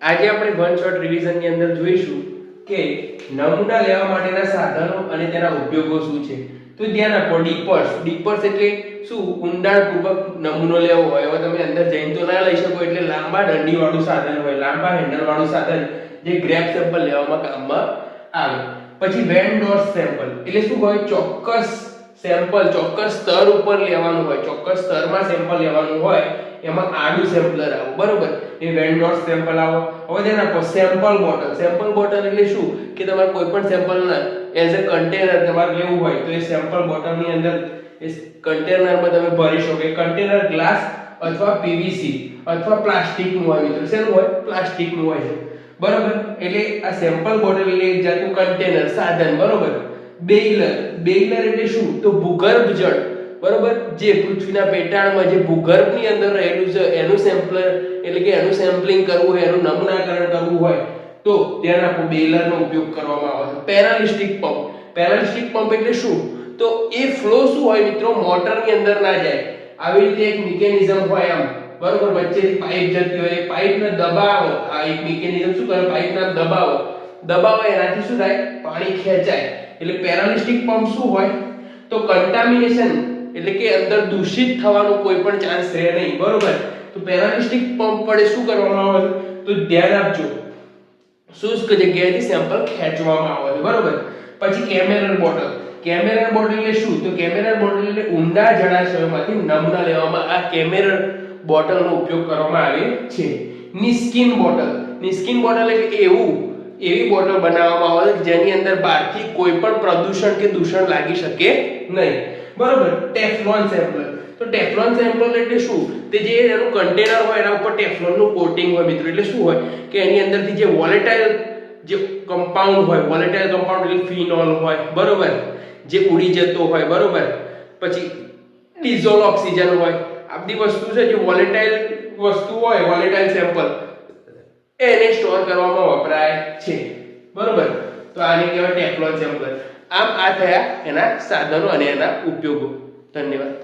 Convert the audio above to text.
આજે આપણે one shot revision ની અંદર જોઈશું કે નમૂના લેવા માટેના સાધનો અને તેના ઉપયોગો શું છે. તો ધ્યાન આપો, ડીપર્સ એટલે શું? ઊંડાણપૂર્વક નમૂનો લેવો હોય. હવે તમે અંદર જઈને તો ના લઈ શકો, એટલે લાંબા દંડી વાળું સાધન હોય, લાંબા હેન્ડલ વાળું સાધન જે ગ્રેપ સેમ્પલ લેવામાં કામમાં આવે. પછી વેન ડોર્સ સેમ્પલ એટલે શું હોય? ચોક્કસ સેમ્પલ ચોક્કસ સ્તર ઉપર લેવાનું હોય, ચોક્કસ સ્તરમાં સેમ્પલ લેવાનું હોય, એમાં આડું સેમ્પલર આવો, બરોબર? એ વેન ડોર્સ સેમ્પલ આવો. હવે ધ્યાન આપો, સેમ્પલ બોટલ એટલે શું? કે તમારે કોઈ પણ સેમ્પલ ના એઝ અ કન્ટેનર તમારે લેવું હોય તો એ સેમ્પલ બોટલ ની અંદર એ કન્ટેનરમાં તમે ભરી શકો. એ કન્ટેનર ગ્લાસ અથવા પીવીસી અથવા પ્લાસ્ટિક નું હોય. મિત્રો શેનું હોય? પ્લાસ્ટિક નું હોય છે, બરોબર? એટલે આ સેમ્પલ બોટલ એટલે એક જાતનું કન્ટેનર સાધન, બરોબર? બેઇલર એટલે શું? તો ભૂગર્ભ જળ, બરોબર? જે પૃથ્વીના પેટાળમાં જે ભૂગર્ભની અંદર રહેલું છે એનું સેમ્પલર એટલે કે એનું સેમ્પલિંગ કરવું હોય, એનું નમૂનાકરણ કરવું હોય તો તેના પર બેઇલરનો ઉપયોગ કરવામાં આવે છે. પેરાલિસ્ટિક પંપ એટલે શું? તો એ ફ્લો શું હોય મિત્રો? મોટરની અંદર ના જાય, આવી રીતે એક મિકેનિઝમ હોય આમ, બરોબર? વચ્ચેથી પાઇપ જતી હોય, એ પાઇપને દબાવો. આ એક મિકેનિઝમ શું કરે? પાઇપને દબાવો એનાથી શું થાય? પાણી ખેંચાય. એટલે પેરાલિસ્ટિક પંપ શું હોય? તો કન્ટામિનેશન એટલે કે અંદર દૂષિત થવાનો કોઈ પણ ચાન્સ રહે નહીં, બરોબર? તો પેરાલિસ્ટિક પંપ વડે શું કરવામાં આવે છે? તો ધ્યાન આપજો, શુષ્ક જગ્યાએથી સેમ્પલ ખેંચવામાં આવે છે, બરોબર? પછી કેમેરર બોટલ એટલે શું? તો કેમેરર બોટલ એટલે ઊંડા જળાશયોમાંથી નમૂના લેવામાં આ કેમેરર બોટલનો ઉપયોગ કરવામાં આવે છે. નિસ્કિન બોટલ એટલે એવી બોટલ બનાવવામાં આવે છે જેની અંદર બહારથી કોઈ પણ પ્રદૂષણ કે દૂષણ લાગી શકે નહીં, બરોબર? ટેફલોન સેમ્પલ એટલે શું? તે જે એનું કન્ટેનર હોય એના ઉપર ટેફલોનનું કોટિંગ હોય મિત્રો. એટલે શું હોય કે એની અંદરથી જે વોલેટાઇલ કમ્પાઉન્ડ એટલે ફિનોલ હોય, બરોબર? જે ઉડી જતો હોય, બરોબર? પછી ડિઝોલ્વ ઓક્સિજન હોય. આ બધી વસ્તુ છે જે વોલેટાઇલ વસ્તુ હોય, વોલેટાઇલ સેમ્પલ એને સ્ટોર કરવામાં વપરાય છે, બરોબર? તો આને કહેવાય ટેફલોન સેમ્પલ. આમ આ થયા એના સાધનો અને એના ઉપયોગો. ધન્યવાદ.